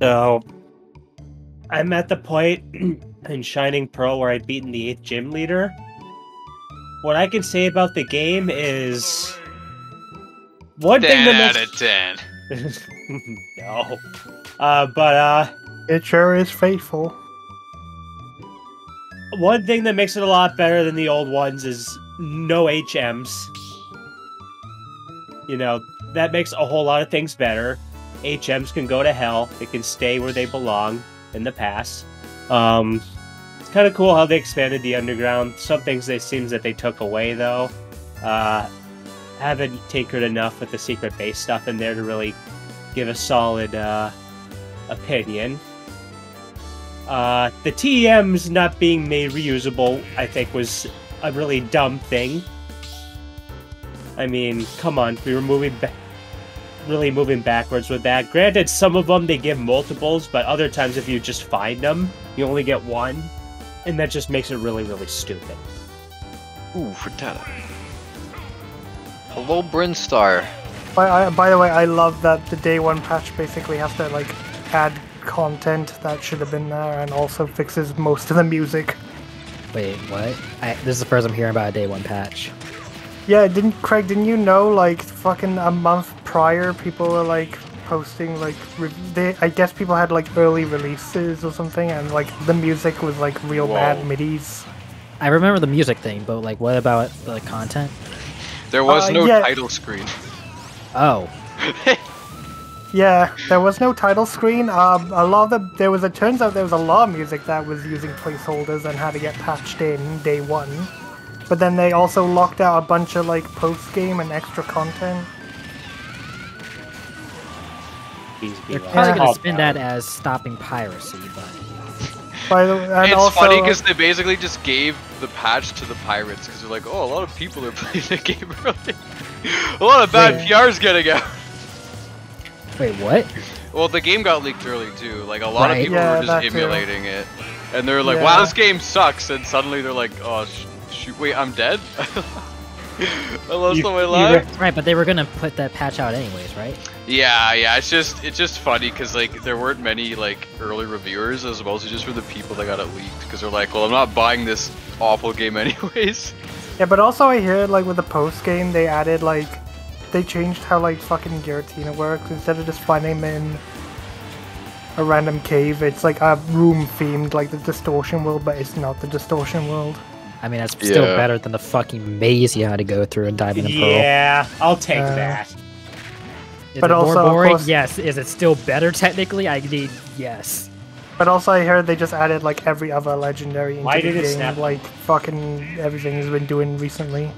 So I'm at the point in Shining Pearl where I've beaten the 8th gym leader. What I can say about the game is one thing 10 that out of 10. no. But It sure is faithful. one thing that makes it a lot better than the old ones is no HMs. You know, that makes a whole lot of things better. HMs can go to hell. They can stay where they belong in the past. It's kind of cool how they expanded the underground. Some things it seems that they took away, though. Haven't tinkered enough with the secret base stuff in there to really give a solid opinion. The TEMs not being made reusable, I think, was a really dumb thing. I mean, come on, we were really moving backwards with that. Granted, some of them they give multiples, but other times if you just find them, you only get one, and that just makes it really, really stupid. Ooh, frittata. Hello, Brinstar. By the way, I love that the day one patch basically has to like add content that should have been there and also fixes most of the music. Wait, what? This is the first I'm hearing about a day one patch. Yeah, Craig, didn't you know, like, fucking a month prior, people were, like, posting, like, I guess people had, like, early releases or something, and, like, the music was, like, real bad midis. I remember the music thing, but, like, what about the content? There was no title screen. Oh. Yeah, there was no title screen. A lot of turns out there was a lot of music that was using placeholders and had to get patched in day one. But then they also locked out a bunch of like post-game and extra content. They're probably going to spin that as stopping piracy, but... By the way, and it's also, funny because they basically just gave the patch to the pirates because they're like, oh, a lot of people are playing the game early. A lot of bad PR's getting out. Wait, what? Well, the game got leaked early too. Like a lot of people were just emulating it, and they're like, "Wow, this game sucks!" And suddenly they're like, "Oh, shoot, wait, I'm dead. I lost all my life." Right, but they were gonna put that patch out anyways, right? Yeah. It's just funny because like there weren't many like early reviewers. It was mostly just for the people that got it leaked because they're like, "Well, I'm not buying this awful game anyways." Yeah, but also I hear like with the post game they added like. They changed how like fucking Giratina works. Instead of just finding them in a random cave, it's like a room themed like the distortion world, but it's not the distortion world. I mean, that's still better than the fucking maze you had to go through in Diamond and Pearl. Yeah, I'll take that. Is but it also, more boring? course, yes. Is it still better technically? I need yes. But also I heard they just added like every other legendary into the game, snap? like fucking everything has been doing recently.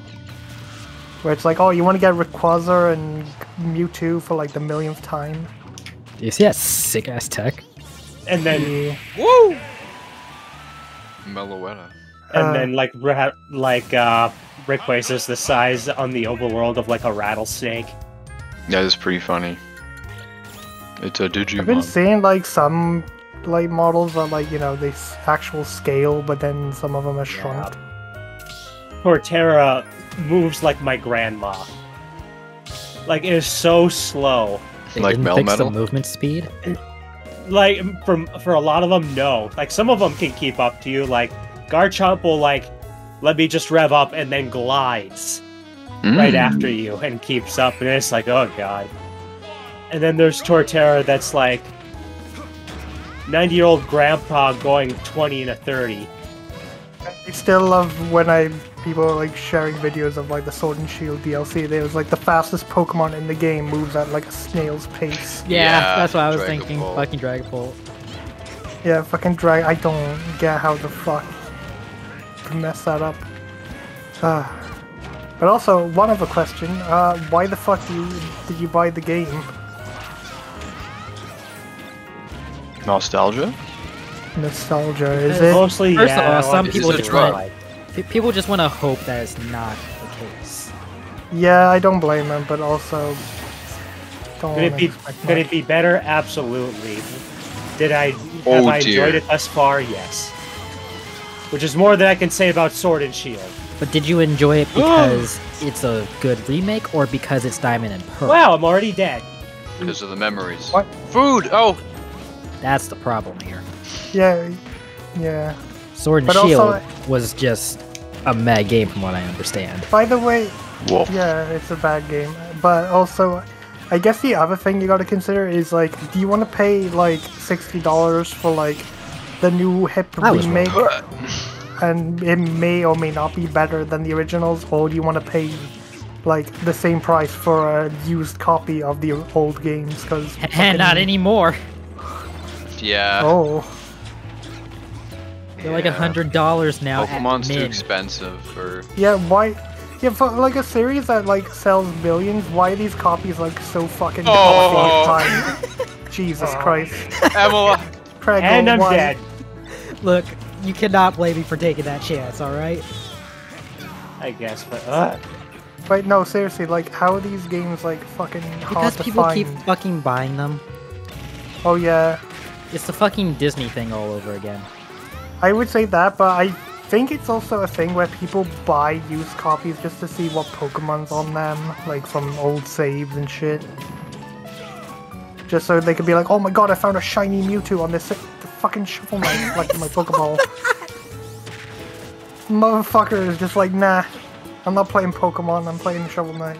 Where it's like, oh, you want to get Rayquaza and Mewtwo for like the millionth time. You see that sick ass tech? And then, woo! Meloetta. And then like Rayquaza's the size on the overworld of like a rattlesnake. Yeah, it's pretty funny. It's a Digimon. I've been seeing like some like models are like, you know, they actual scale, but then some of them are shrunk. Torterra moves like my grandma. Like, it is so slow. They like didn't fix the Melmetal? movement speed? Like, for a lot of them, no. Like, some of them can keep up to you. Like, Garchomp will, like, let me just rev up and then glides right after you and keeps up. And it's like, oh, God. And then there's Torterra that's like 90-year-old grandpa going 20 and a 30. I still love when people are like sharing videos of like the Sword and Shield DLC. There was like the fastest Pokemon in the game moves at like a snail's pace. Yeah, that's what I was Dragon thinking. Ball. Fucking Dragon Ball. Yeah, fucking I don't get how the fuck to mess that up. But also, one other question. Why the fuck did you buy the game? Nostalgia? Nostalgia, is it? Mostly, First yeah. of all, some people a just drug? want people just want to hope that it's not the case. Yeah, I don't blame them, but also don't Could it be better? Absolutely. Have I enjoyed it thus far? Yes. Which is more than I can say about Sword and Shield. But did you enjoy it because it's a good remake or because it's Diamond and Pearl? Wow, I'm already dead. Because of the memories. What? Food! Oh! That's the problem here. Yeah, yeah. Sword and But Shield also- was just a mad game from what I understand. By the way, Wolf. yeah, it's a bad game. But also, I guess the other thing you gotta consider is, like, do you want to pay, like, $60 for, like, the new hip That was remake? And it may or may not be better than the originals, or do you want to pay, like, the same price for a used copy of the old games? Because Not anymore. Yeah. Oh. They're like $100 now. Pokemon's at too min. expensive for. Yeah, why? Yeah, for like a series that like sells billions, why are these copies like so fucking costly? Jesus Christ. Emma. Prego, And I'm why? dead. Look, you cannot blame me for taking that chance, alright? I guess, but Wait, no, seriously, like, how are these games like fucking hard Because to people find? keep fucking buying them. Oh yeah, It's the fucking Disney thing all over again. I would say that, but I think it's also a thing where people buy used copies just to see what Pokemon's on them, like from old saves and shit. Just so they could be like, oh my god, I found a shiny Mewtwo on this fucking Shovel Knight, like in my Pokeball. Motherfucker is just like, nah, I'm not playing Pokemon, I'm playing Shovel Knight.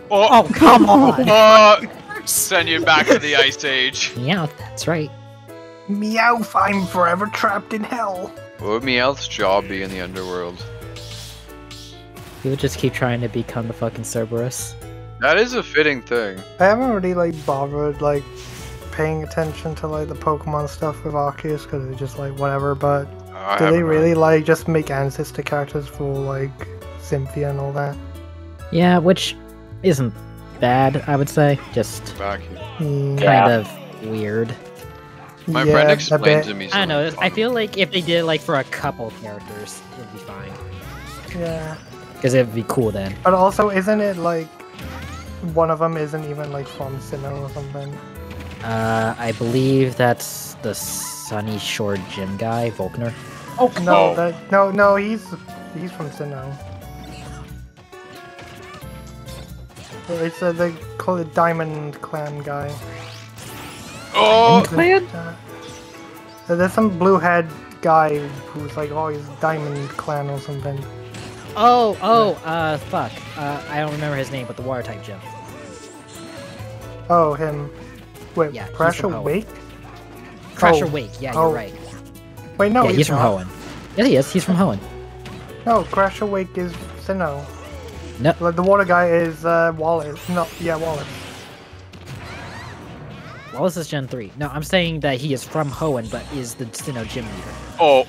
Oh, come on! Send you back to the Ice Age. Yeah, that's right. Meowth, I'm forever trapped in hell. What would Meowth's job be in the underworld? He would just keep trying to become the fucking Cerberus. That is a fitting thing. I haven't really like bothered like paying attention to like the Pokemon stuff with Arceus because it's just like whatever, but do they really like just make ancestor characters for like Cynthia and all that? Yeah, which isn't bad, I would say. Just Back. Mm, kind of weird. My yeah, friend a explained bit. to me. I don't know. I something feel like if they did it like for a couple characters, it'd be fine. Yeah, Because it'd be cool then. but also isn't it like one of them isn't even like from Sinnoh or something? I believe that's the Sunny Shore Gym guy, Volkner. oh No, he's from Sinnoh. It's they call it Diamond Clan guy. Oh! There's some blue head guy who's like, oh, he's Diamond Clan or something. Fuck. I don't remember his name, but the water type gym. Oh, him. Wait, Yeah, he's Crash from Hoenn. Awake? Crusher Oh. Wake, yeah, Oh. you're right. Wait, no, yeah, he's from not. Hoenn. Yeah, he is. He's from Hoenn. No, Crash Awake is Sinnoh. No, Like, the water guy is Wallace. No, yeah, Wallace. Wallace is Gen 3. No, I'm saying that he is from Hoenn, but is the Sinnoh gym leader. Oh!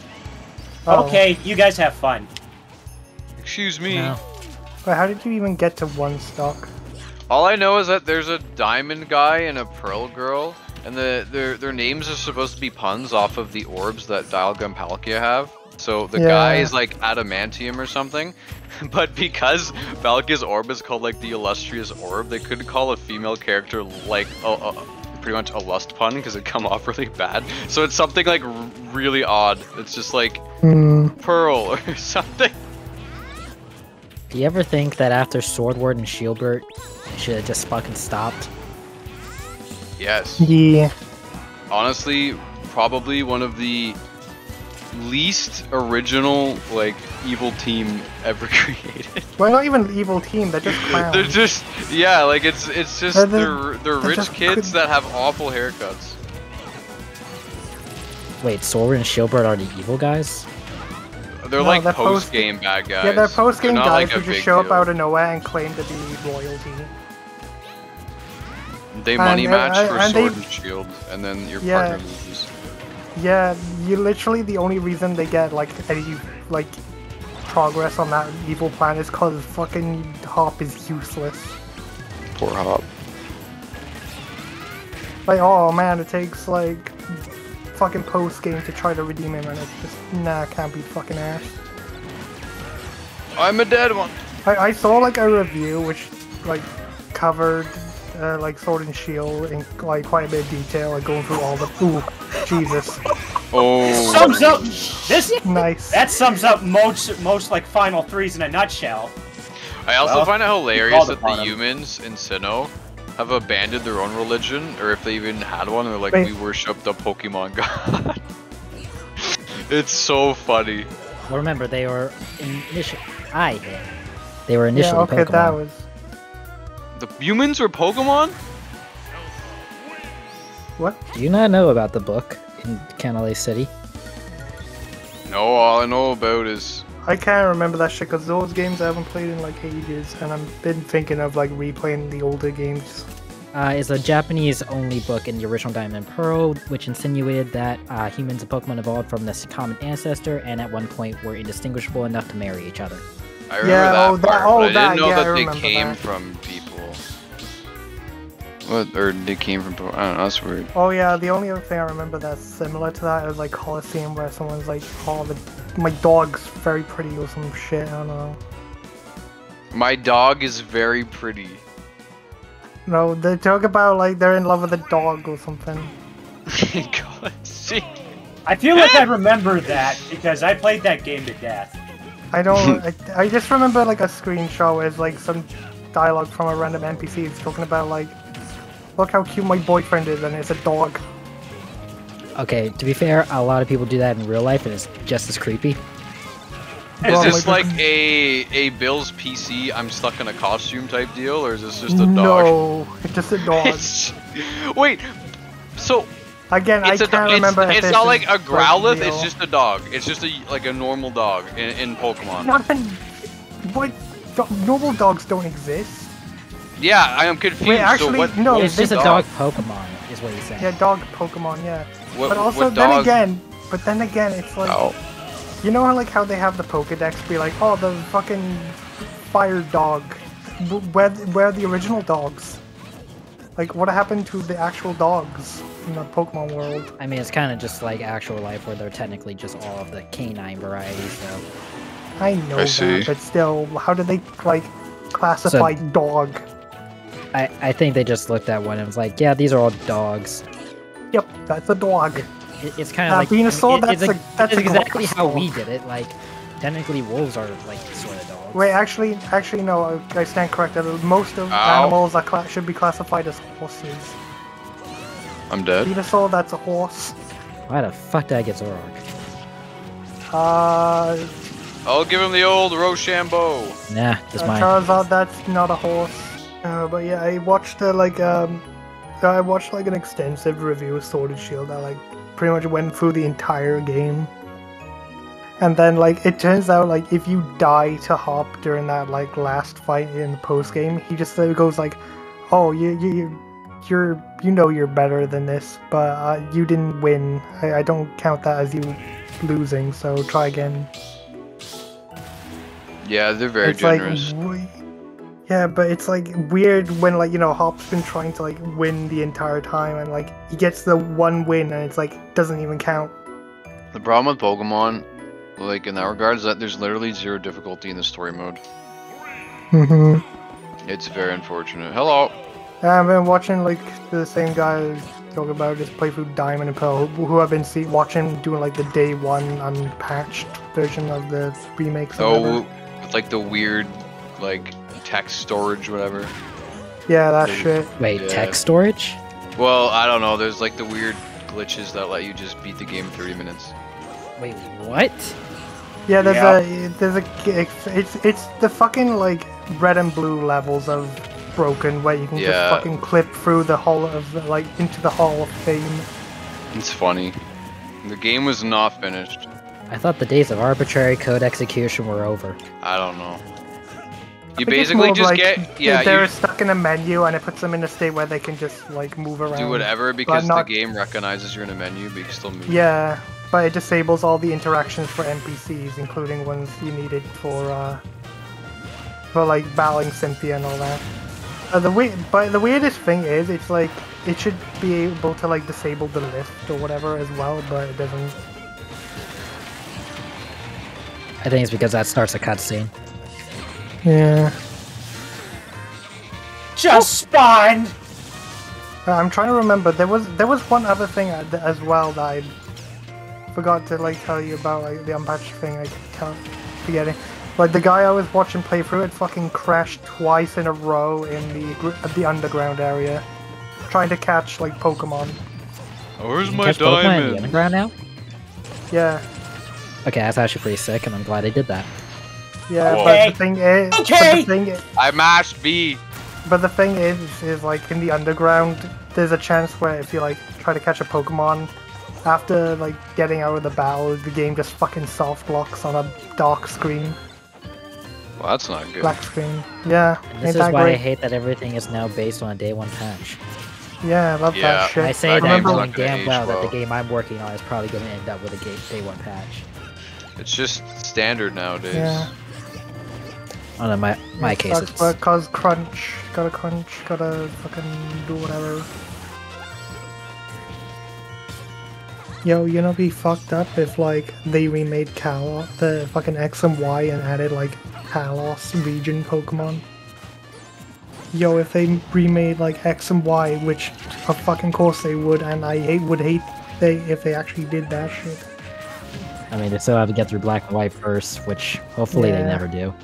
Oh. okay, you guys have fun. Excuse me. No. Wait, how did you even get to one stock? All I know is that there's a diamond guy and a pearl girl, and their names are supposed to be puns off of the orbs that Dialga and Palkia have. So the guy is like adamantium or something, but because Palkia's orb is called like the illustrious orb, they couldn't call a female character like pretty much a lust pun because it'd come off really bad. So it's something like really odd. It's just like pearl or something. Do you ever think that after Swordward and Shieldbert, it should have just fucking stopped? Yes. Yeah. Honestly, probably one of the least original like evil team ever created. Well, not even evil team, they're just clowns. They're just like it's just they're rich just kids that have awful haircuts. Wait, Swordward and Shieldbert are the evil guys? They're No, like they're post-game bad guys. Yeah, they're post-game not, guys like, who a just big show up deal. out of nowhere and claim to be royalty. They money match for and Sword they- and Shield, and then your Yeah. partner loses. Yeah, you literally the only reason they get like any like progress on that evil plan is because fucking Hop is useless. Poor Hop. Like, oh man, it takes like fucking post game to try to redeem him, and it's just nah, can't be fucking ass. I'm a dead one. I saw like a review which like covered like Sword and Shield in like quite a bit of detail, like going through all the Jesus. Oh. Sums up this. Nice. That sums up most like Final Threes in a nutshell. I also Well, find it hilarious called that upon the him. humans in Sinnoh have abandoned their own religion, or if they even had one, they're like, we worship the Pokemon god. It's so funny. Well, remember, they were initially... They were initially okay, Pokemon. that was... The humans were Pokemon? What? Do you not know about the book in Canalay City? No, all I know about is... I can't remember that shit because those games I haven't played in like ages, and I've been thinking of like replaying the older games. It's a Japanese-only book in the original Diamond and Pearl, which insinuated that humans and Pokemon evolved from this common ancestor, and at one point were indistinguishable enough to marry each other. I remember that part, but I didn't know that they came from people. What? Or they came from... I don't know, that's weird. Oh yeah, the only other thing I remember that's similar to that is like Coliseum, where someone's like, oh, my dog's very pretty or some shit, I don't know. My dog is very pretty. No, they talk about like they're in love with a dog or something. God, see. I feel like I remember that because I played that game to death. I don't. I just remember like a screenshot where it's like some dialogue from a random NPC. It's talking about like, look how cute my boyfriend is, and it's a dog. Okay, to be fair, a lot of people do that in real life, and it's just as creepy. Is this like a Bill's PC, I'm stuck in a costume type deal, or is this just a dog? No, it's just a dog. Wait, so... Again, I can't remember. It's not like a Growlithe, it's just a dog. It's just like a normal dog in Pokemon. Nothing. What? Normal dogs don't exist. Yeah, I am confused. Wait, actually, so no. It's just a dog Pokemon, is what he's saying. Yeah, dog Pokemon, yeah. But also, then again, it's like, you know how they have the Pokedex be like, oh, the fucking fire dog. Where are the original dogs? Like, what happened to the actual dogs in the Pokemon world? I mean, it's kind of just like actual life, where they're technically just all of the canine variety, so... I know that, but still, how do they, like, classify dog? I think they just looked at one and was like, yeah, these are all dogs. Yep, that's a dog. It's kind of like... Venusaur, that's exactly how we did it. Like, technically wolves are, like, sort of dogs. Wait, actually, no, I stand corrected. Most of animals are should be classified as horses. I'm dead. Venusaur, that's a horse. Why the fuck did I get Zoroark? I'll give him the old Rochambeau. Nah, that's mine. Charizard, that's not a horse. But yeah, I watched like an extensive review of Sword and Shield that like pretty much went through the entire game. And then like it turns out like if you die to Hop during that like last fight in the post game, he just goes like, "Oh, you know you're better than this, but you didn't win. I don't count that as you losing. So try again." Yeah, they're very generous. Yeah, but it's like weird when like, you know, Hop's been trying to like win the entire time and like he gets the one win and it's like doesn't even count. The problem with Pokemon, like in that regard, is that there's literally zero difficulty in the story mode. It's very unfortunate. Hello. I've been watching like the same guy talk about his playthrough Diamond and Pearl, who I've been watching doing like the day one unpatched version of the remakes. Oh, with like the weird like text storage, whatever. Yeah, that shit. Wait, text storage? Well, I don't know. There's like the weird glitches that let you just beat the game in 30 minutes. Wait, what? Yeah, it's the fucking like red and blue levels of broken where you can just fucking clip through the hall of like into the Hall of Fame. It's funny. The game was not finished. I thought the days of arbitrary code execution were over. I don't know. You basically just they're stuck in a menu and it puts them in a state where they can just like move around. Do whatever because the game recognizes you're in a menu, but you can still move. Yeah, but it disables all the interactions for NPCs, including ones you needed for like battling Cynthia and all that. But the weirdest thing is, it's like it should be able to like disable the lift or whatever as well, but it doesn't. I think it's because that starts a cutscene. Yeah. Just spawned! I'm trying to remember. There was one other thing as well that I forgot to like tell you about, like the unpatched thing. I kept forgetting. Like the guy I was watching play through it fucking crashed twice in a row in the underground area, trying to catch like Pokemon. Oh, where's my Catch Pokemon in diamond? the underground now? Yeah. Okay, that's actually pretty sick, and I'm glad I did that. Yeah, Okay. but the thing is, Okay. I mashed B. But the thing is like in the underground, there's a chance where if you like try to catch a Pokemon, after like getting out of the battle, the game just fucking soft locks on a dark screen, Well, that's not good. black screen. Yeah, And this ain't is that why I great? hate that everything is now based on a day one patch. Yeah, I love Yeah. that shit. I say That that game's knowing not gonna damn age well that well. the game I'm working on is probably going to end up with a day one patch. It's just standard nowadays. Yeah. Oh no, my case Sucks, it's... but cause crunch, gotta fucking do whatever. Yo, you know, be fucked up if like they remade the fucking X and Y and added like Kalos region Pokemon. Yo, if they remade like X and Y, which of fucking course they would, and would hate if they actually did that shit. I mean, they still have to get through Black and White first, which hopefully they Yeah. never do.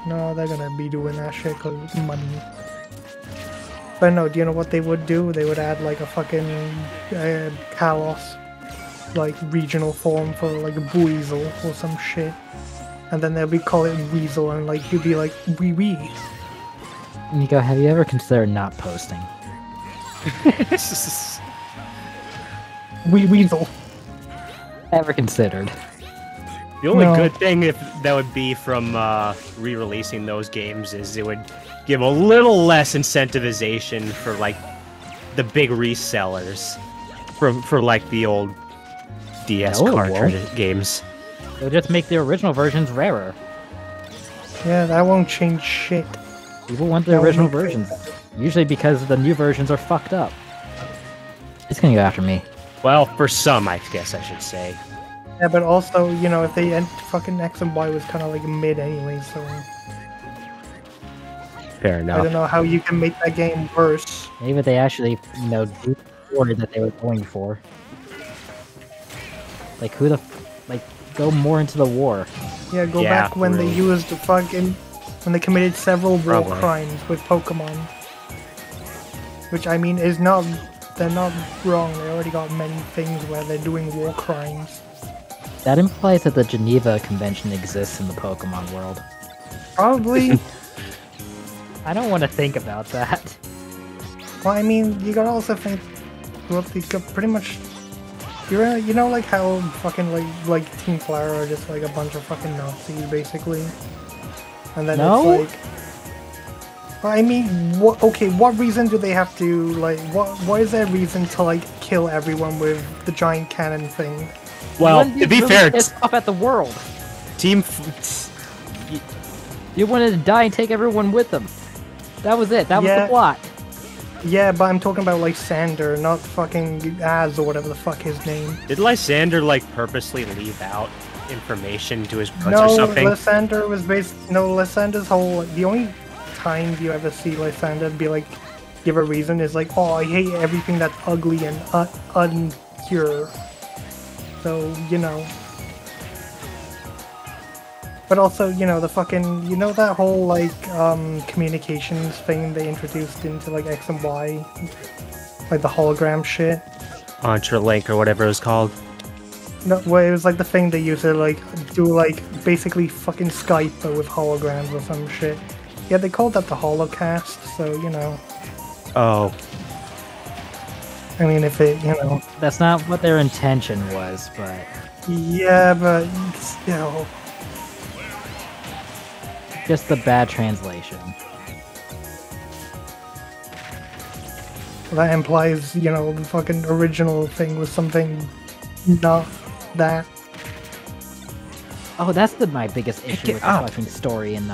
No, they're gonna be doing that shit cause money. But no, do you know what they would do? They would add like a fucking Kalos, like regional form for like a Buizel or some shit. And then they'll be call it Weasel and like you'd be like wee wee. Nicko, have you ever considered not posting? Wee Weasel. Ever considered? The only No. good thing if that would be from re-releasing those games is it would give a little less incentivization for like the big resellers for like the old DS No, it cartridge won't. games. They'll just make the original versions rarer. Yeah, that won't change shit. People want the That would original make versions. Usually because the new versions are fucked up. It's gonna go after me. Well, for some, I guess I should say. Yeah, but also, you know, if they end fucking X and Y was kind of like mid anyway, so Fair I enough. don't know how you can make that game worse. Maybe they actually, you know, do the order that they were going for. Like who the, like go more into the war. Yeah, go Yeah, back when really. they used fucking when they committed several war Probably. crimes with Pokemon. Which I mean is not they're not wrong. They already got many things where they're doing war crimes. That implies that the Geneva Convention exists in the Pokemon world. Probably. I don't want to think about that. Well, I mean, you gotta also think. Well, you got pretty much. You know, like how fucking like Team Flower are just like a bunch of fucking Nazis, basically. And then No? it's like. Well, I mean, what? Okay, what reason do they have to like? What is their reason to like kill everyone with the giant cannon thing? Well, When to you be really fair, pissed off at the world. Team. You wanted to die and take everyone with them. That was it. That was Yeah. the plot. Yeah, but I'm talking about like Sander, not fucking Az or whatever the fuck his name. Did Lysander like purposely leave out information to his buds No, or something? Lysander was based. No, Lysander's whole. The only time you ever see Lysander be like, give a reason is like, oh, I hate everything that's ugly and unpure. So you know. But also, you know, the fucking, you know that whole like communications thing they introduced into like X and Y, like the hologram shit. Entrelink or whatever it was called. No, well, it was like the thing they used to like do like basically fucking Skype but with holograms or some shit. Yeah, they called that the Holocast, so you know. Oh, I mean, if it, you know. That's not what their intention was, but Yeah, but still. just the bad translation. That implies, you know, the fucking original thing was something not that. Oh, that's my biggest issue with the up. fucking story in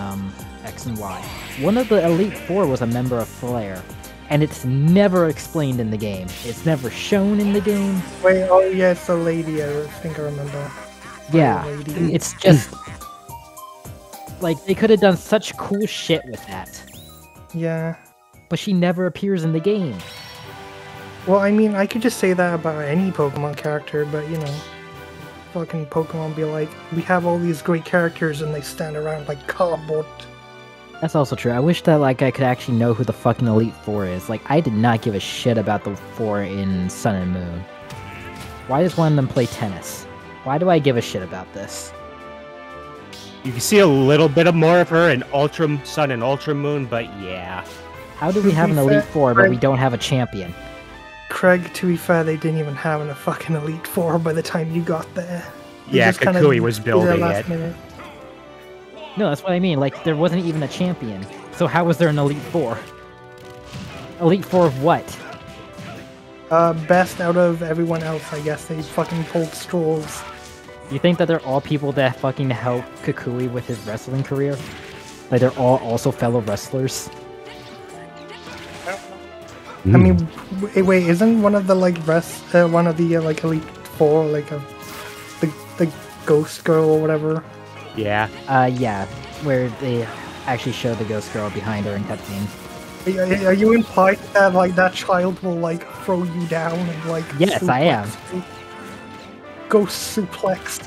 X and Y. One of the Elite Four was a member of Flare, and it's never explained in the game. It's never shown in the game. Wait, oh yeah, it's a lady, I think I remember. Yeah, Lady. it's just like they could have done such cool shit with that, Yeah. but she never appears in the game. Well, I mean, I could just say that about any Pokemon character, but you know. fucking Pokemon be like, we have all these great characters and they stand around like cardboard. That's also true. I wish that like I could actually know who the fucking Elite Four is. Like, I did not give a shit about the four in Sun and Moon. Why does one of them play tennis? Why do I give a shit about this? You can see a little bit of more of her in Ultra Sun and Ultra Moon, but yeah. How do we have an Elite Four, but we don't have a champion? Craig, to be fair, they didn't even have a fucking Elite Four by the time you got there. Yeah, Kakui was building it. Minute. No, that's what I mean. Like, there wasn't even a champion. So how was there an Elite Four? Elite Four of what? Best out of everyone else, I guess. They fucking pulled straws. You think that they're all people that fucking helped Kakui with his wrestling career? Like, they're all also fellow wrestlers? I mean, wait, isn't one of the like one of the like Elite Four like the Ghost Girl or whatever? Yeah. Yeah, where they actually showed the Ghost Girl behind her in cutscene. Are you implying that like that child will like throw you down and like? Yes, I am. Ghost suplex.